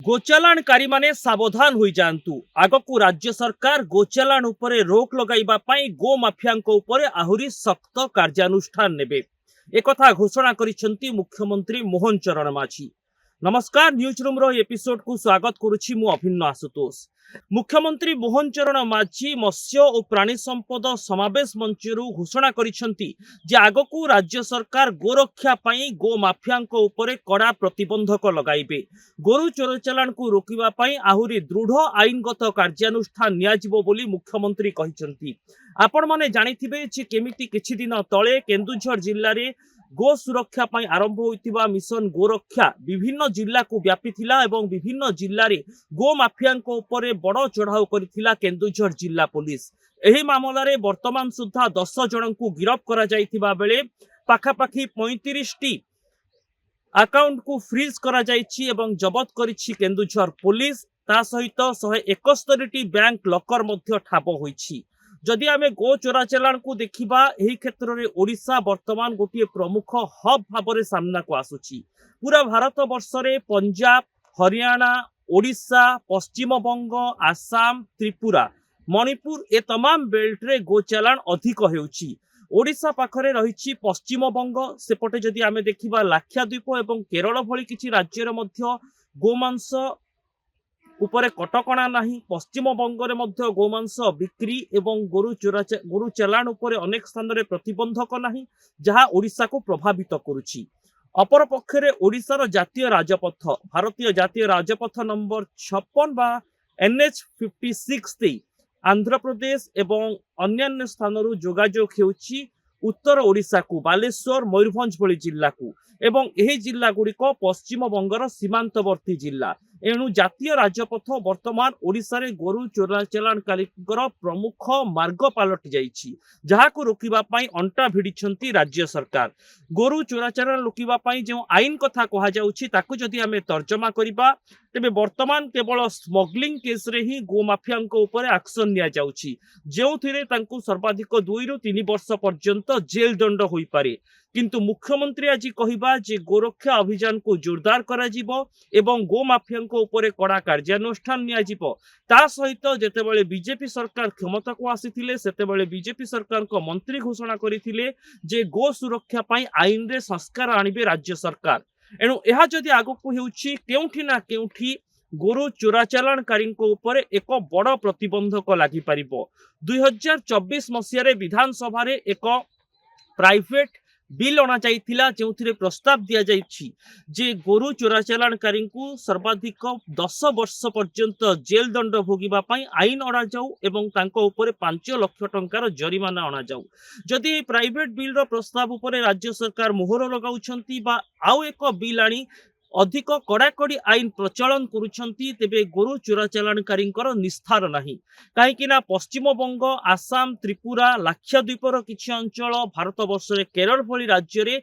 गोचालाणकारी माने सावधान हो जातु। आगकू राज्य सरकार गोचालाण उपरे रोक लगाइबा पई गो माफियांको उपरे आहुरी सख्त कार्यानुष्ठान नेबे एकथा घोषणा करिसेंती मुख्यमंत्री मोहन चरण माझी। नमस्कार, न्यूज रूम रो एपिसोड को स्वागत करुछि मु अभिन्न आशुतोष। मुख्यमंत्री मोहन चरण माझी मत्स्य और प्राणी संपद समावेश मंचरु घोषणा करिसेंती जे आगकू राज्य सरकार गोरक्षा पई गो माफियांको उपरे कड़ा प्रतिबंधक लगाइबे। गोरु चोर चालाण को रोकिबा पई आहुरी दृढ़ आईनगत कार्यानुष्ठान नियाजिबो बोली मुख्यमंत्री कहिसेंती। आपण माने जानिथिबे जे केमिति किछि दिन तळे केन्दुझर जिल्ला रे गो सुरक्षा पई आरंभ होइतिबा मिशन गोरक्षा विभिन्न जिल्ला को व्यापीथिला एवं विभिन्न जिल्ला रे गो माफियांको उपरे बड़ चढ़ाऊ करिथिला केन्दुझर जिल्ला पुलिस। एही मामला रे वर्तमान सुद्धा 10 जनंकु गिरफ करा जाइथिबा बेले पाखापाखी 35 टी अकाउंट को फ्रीज करा जाइछि एवं जबत करिछि केन्दुझर पुलिस। ता सहित 171 टी बैंक लकर मध्य ठाब होइछि। जदि आमे गो चोरा चालाण को देखिबा एही क्षेत्र रे ओडिशा वर्तमान गोटे प्रमुख हब भाबरे सामना को आसुछि। पूरा भारत वर्ष रे पंजाब, हरियाणा, ओडिशा, पश्चिम बंग, आसाम, त्रिपुरा, मणिपुर ए तमाम बेल्ट रे गो चालाण अधिक हेउछि। ओडिशा पाखरे रहिछि पश्चिम बंग, सेपटे जदि आमे देखिबा लाक्षाद्वीप एवं केरल भली किछि राज्य रे मध्य गोमांस उपरे कटकणा नाही। पश्चिम बंगरे मध्य गोमांस बिक्री एवं गोरु चालाण उपरे अनेक स्थान रे प्रतिबंधक नाही, जहा ओडिशा को प्रभावित करुछि। अपर पक्षरे ओडिशार जातीय राजपथ भारतीय जातीय राजपथ नंबर 56 बा NH 56 ते आंध्र प्रदेश एवं अन्य स्थानरू जोगाजोग हेउछि उत्तर ओडिशा को बालेश्वर, मयूरभंज भली जिल्ला को एवं एही जिल्ला गुड़िक पश्चिम बंगर सीमांतवर्ती जिल्ला। एणु जातीय राजपथ वर्तमान ओडिशा रे गोरु चोरा चालाणकारीଙ୍କର प्रमुख मार्ग पलटि जाइछि, जहाको रोकिबा पई अंटा भिडिछंती राज्य सरकार। गोरु चोरा चालाण रोकिबा पई जे आईन कथा कहा जाउछि ताकू जदि आमे तर्जमा करिबा तेबे वर्तमान केवल स्मगलिंग केस रे ही गो माफियांको उपरे एक्शन निया जाउछि, जेउथिरे तांकू सर्वाधिक 2 रु 3 वर्ष पर्यंत जेल दंड होई पारे। किंतु मुख्यमंत्री आज कहिबा जे गोरक्षा अभियान को जोरदार करा जिवो एवं गो माफियांको उपरे कड़ा कार्यानुष्ठान निया जिवो। ता सहित जेतेबेले बीजेपी सरकार क्षमता को आसीथिले सेतेबेले बीजेपी सरकार को मंत्री घोषणा करिथिले जे गो सुरक्षा पई आईन रे संस्कार आनिबे राज्य सरकार। एणु एहा जदि आगकू हेउछि केउठी ना केउठी गोरु चोरा चालाणकारीଙ୍କ उपरे एक बड़ प्रतिबंधक लागि परिबो। 2024 मसिया रे विधानसभा रे एक प्राइवेट बिल अना जाइथिला जेउथिरे प्रस्ताव दिया जाइछि जे गोरु चोरा चालाणकारीଙ୍କୁ सर्वाधिक 10 वर्ष पर्यंत जेल दंड भोगिबा पई आईन अना जाऊ एवं तांको उपरे 5 लाख टंकार जरिमाना अना जाऊ। जदि प्राइवेट बिल रो प्रस्ताव उपरे राज्य सरकार मोहर लगाउछंती बा आउ एक बिल आनी अधिक कड़ाकड़ी आईन प्रचलन करुछंती तेबे गोरु चोरा चालाणकारीଙ୍କର निस्तार नाही। काहेकि ना पश्चिम बंग, आसाम, त्रिपुरा, लाक्षाद्वीपर किछि अंचल भारत वर्ष रे केरल भली राज्य रे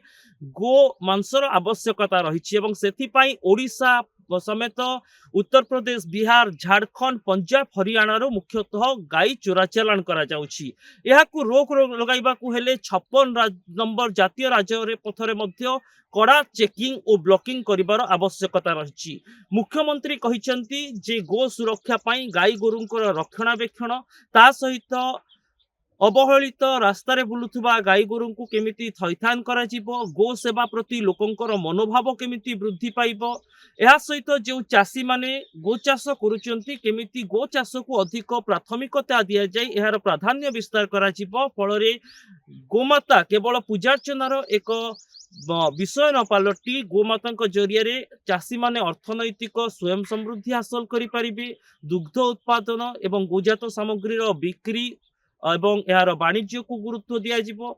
गो मांसर आवश्यकता रहिछि एवं सेथि पई ओडिशा समेत उत्तर प्रदेश, बिहार, झारखंड, पंजाब, हरियाणा रो मुख्यतः गाई चोरा चालाण करा जाउछि। एहाकू रोक लगाइबा को हेले 56 नंबर जातीय राजरे पथरे मध्य कड़ा चेकिंग और ब्लॉकिंग करिबार आवश्यकता रहिछि। मुख्यमंत्री कहिसंती जे गो सुरक्षा पई गाई गोरुंकर रक्षणाबेक्षण ता सहित अवहेलित रास्ता रे बुलुथुबा गाई गोरु को केमिति थैथान करा जिवो, गो सेवा प्रति लोकंकर मनोभाव केमिति वृद्धि पाइबो। एहा सहित जो चासी माने गो चाष करूचंती केमिति गो चाष को अधिक प्राथमिकता दिया जाय एहार प्राधान्य विस्तार करा जिवो। फल रे गोमाता केवल पूजार्चनार एक विषय न पलटि गोमाता जरिया रे चासी माने अर्थनैतिक स्वयं समृद्धि हासिल करि परिबे। दुग्ध उत्पादन एवं गोजात सामग्री बिक्री एवं यार वाणिज्य को गुरुत्व दिया जिवो।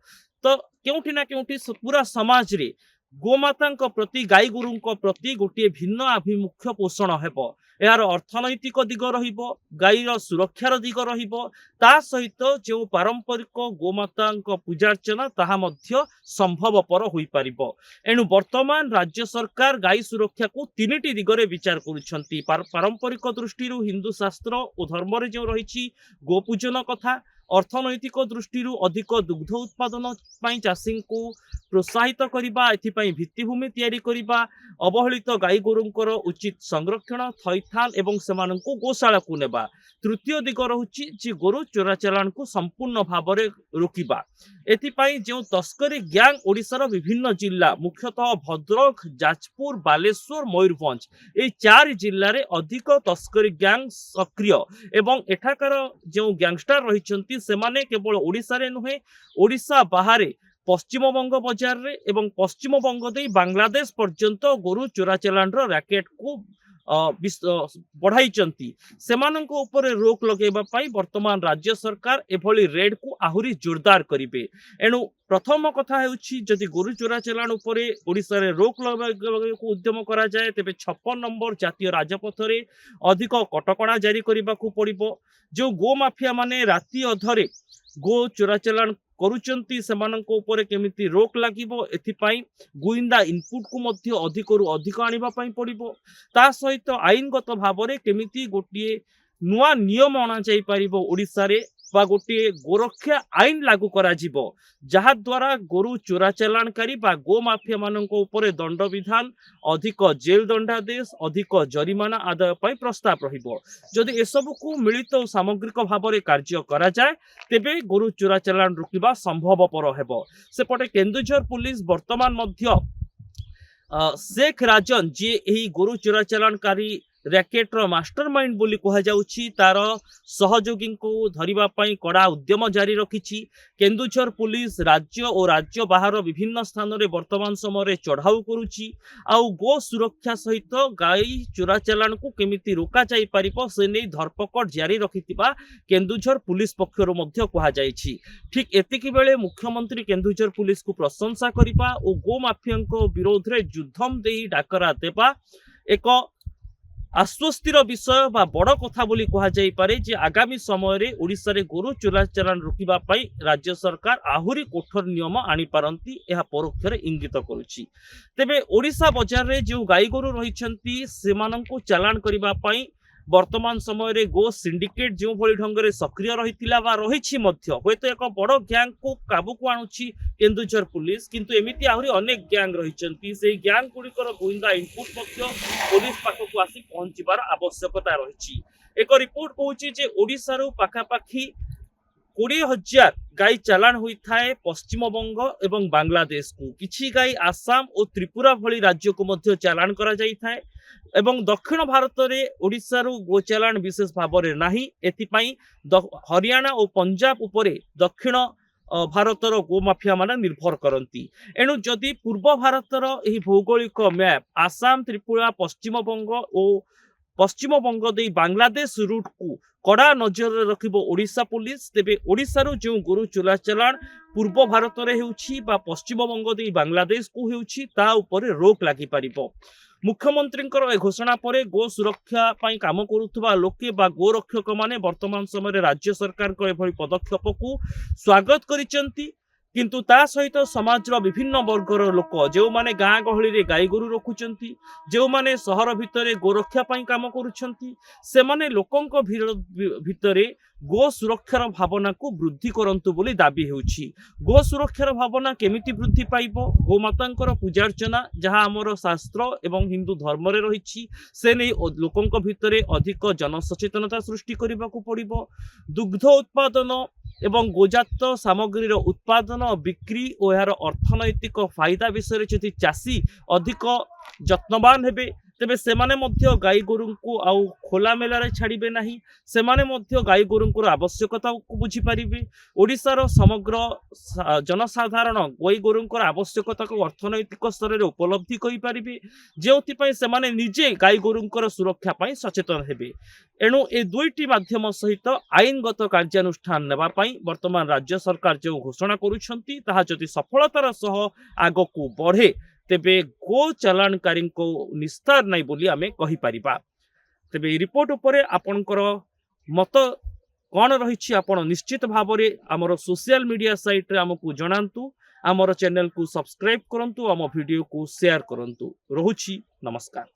तो केउठी ना केउठी पूरा समाज रे गोमाता प्रति गाई गोरु प्रति गोटे भिन्न आभिमुख्य पोषण हेबो। यार अर्थनैतिक दिग रहिबो, गाईर सुरक्षार दिग रहिबो, ता सहित जो पारंपरिक गोमाता पूजार्चना ताहा मध्य संभवपर होई परिबो। एणु वर्तमान राज्य सरकार गाई सुरक्षा को 3टी दिगरे विचार करुछंती। पारंपरिक दृष्टि हिंदू शास्त्र और धर्म रे जो रहिछि गोपूजन कथा, अर्थनैतिक दृष्टि अधिक दुग्ध उत्पादन चाषी को प्रोत्साहित करने एथि भित्तिभूमि तैयारी करने अवहेलित गाई गोरुंकर उचित संरक्षण थैथान एवं सेमानंकु गोशाला को नेबा तृतीय दिग रहुछि जे गोरु चोराचालान को संपूर्ण भाव में रोकिबा एथिपाई जो तस्करी ग्यांग ओडिशार विभिन्न जिला मुख्यतः भद्रक जाजपुर बालेश्वर मयूरभंज ए 4 जिल्ला रे अधिक तस्करी ग्यांग सक्रिय एवं एठाकार जो ग्यांगस्टर रहिछंती सेमाने केवल ओडिशा रे नुहे ओडिशा बाहर पश्चिम बंग बजार रे एवं पश्चिम बंग दे बांग्लादेश पर्यंत गोरु चोराचालान रैकेट को बढ़ाई सेमानंको ऊपर रोक लगेबा पाई वर्तमान राज्य सरकार एभली रेड को आहुरी जोरदार करिवे एणु प्रथम कथा हेउछि जदि गोरु चोराचालान उपरे ओडिसा रे रोक लगाइबाकू उद्यम करा जाए तेबे 56 नंबर जातीय राजपथ रे अधिक कटकणा जारी करबाकू पड़िबो जो गो माफिया माने राति अधरे गो चोराचालान करूचंती सेमानंको ऊपर केमिति रोक लागिबो एथिपाई गुइंदा इनपुट को मध्य अधिकरु अधिक आनिबा पाई पड़िबो ता सहित आईनगत भावरे केमिति गोटिए नुआ नियम अना जाई परिबो ओडिसा रे बा गोटिए गोरक्षा आईन लागू करा जिवो जहा द्वारा गोरु चोराचालानकारी बा गो माफिया मानंको ऊपर दंड विधान अधिक जेल दंडादेश अधिक जरिमाना आदाय पाई प्रस्ताव रहिबो जदि एसबु को मिलित और सामग्रिक भाव में कार्य करा जाए तेबे गोरु चोराचालान रोकिबा संभवपर हेबो सेपटे केन्दुझर पुलिस वर्तमान मध्य शेख राजन जी एही गोरु चोराचालानकारी रैकेटर मास्टरमाइंड बोली कहा जाउछि तार सहयोगी को धरिबा पई कड़ा उद्यम जारी रखिछि केन्दुझर पुलिस राज्य और राज्य बाहर विभिन्न स्थान रे वर्तमान समय चढ़ाऊ करुछि आउ गो सुरक्षा सहित गाई चोराचालान को केमिति रोका जाई परिबो से नै धरपकड़ जारी रखितिबा केन्दुझर पुलिस पक्षरु मध्य कहा जाइछि ठीक एतिकी बेले मुख्यमंत्री केन्दुझर पुलिस को प्रशंसा करिबा और गो माफियांको विरोध रे युद्धम देई डाकरा देबा एक आश्वस्तिर विषय बा बड़ कथा बोली कहा जाई पारे जे आगामी समय रे ओडिसा रे गोरु चोराचालान रोकिबा पई राज्य सरकार आहुरी कठोर नियम आनी पारंती एहा परोक्ष रे इंगित करूछि तेबे ओडिसा बाजार रे जो गाई गोरु रहिछंती सेमानंको चालान करिबा पई वर्तमान समय रे गो सिंडिकेट जो भली ढंग रे सक्रिय रहितिला बा रहिछि मध्य होयतो एक बड़ गैंग को काबू को आणुछि केन्दुझर पुलिस किंतु एमिति आहुरी अनेक गैंग रहिछंती सेही गैंग गुड़िकर गोइंदा इनपुट पक्ष पुलिस पाखकु आसी पहुंचीबार आवश्यकता रहिछि एक रिपोर्ट कहूछि जे ओडिसा रो पाखापाखी 20,000 गाई चालान होता है पश्चिम बंग एवं बांग्लादेश को किछि गाई आसाम और त्रिपुरा भली राज्य को मध्य चालान करा जाई थाए एवं दक्षिण भारत रे ओडिसा रो गो चालान विशेष भाव रे नाही एथिपाई हरियाणा और पंजाब उपरे दक्षिण भारतर गो माफिया माने निर्भर करती एणु जदि पूर्व भारतर एही भौगोलिक मैप आसाम त्रिपुरा पश्चिम बंग और पश्चिम बंग दे बांग्लादेश रूट को कड़ा नजर रखिबो ओडिशा पुलिस तेबे ओडिसा रो जो गोरु चोराचालान पूर्व भारत रे हेउछि बा पश्चिम बंग दे बांग्लादेश को हेउछि ता उपरे रोक लागि पारिबो मुख्यमंत्री घोषणा पर गो सुरक्षा पाई काम करुवा लोके बा गो रक्षक माने वर्तमान समय राज्य सरकार को एभली पदक्षेप को स्वागत करिसेंती किंतु ता सहित समाज विभिन्न वर्गर लोक जो माने गाँ गहली रे गाई गोरु रखुचंती जो माने सहर भितरे गोरक्षा पाई काम करुछंती से माने लोकंक भितरे गो सुरक्षार भावना को वृद्धि करंतु बोली दाबी हेउछि गो सुरक्षार भावना केमिति वृद्धि पाइबो गोमातांकर पूजार्चना जहाँ आमर शास्त्र एवं हिंदू धर्म रे रहिछि से नै लोकंक भितरे अधिक जनसचेतनता सृष्टि करबाकू पड़िबो दुग्ध उत्पादन एवं गोजात सामग्री उत्पादन बिक्री और यार अर्थनैतिक फायदा विषय जदि चाषी अधिक जत्नवान हेबे तेबे सेमाने मध्य गाई गोरु को आउ खोला मेला रे छाड़िबे नाही सेमाने मध्य गाई गोरु को आवश्यकता को बुझी पारिबे ओडिसार समग्र जनसाधारण गाई गोरु को आवश्यकता को अर्थनैतिक स्तर रे उपलब्धि करि पारिबे जेउथि पई सेमाने निजे गाई गोरु को सुरक्षा पई सचेतन हेबे एणु ए दुईटी माध्यम सहित आईनगत कार्यानुष्ठान नेबा पई वर्तमान राज्य सरकार जो घोषणा करूछंती ताहा जदि सफलतार सह आगकू बढ़े तेबे गो चालानकारी को निस्तार नहीं बोली आमे कहि परिबा तेबे रिपोर्ट उपरे आपनकर मत कौन रही आपण निश्चित भाव में आमर सोशल मीडिया साइट रे हमकु जणांतु आमर चैनल को सब्सक्राइब करंतु आम वीडियो को शेयर करंतु रहुछि नमस्कार।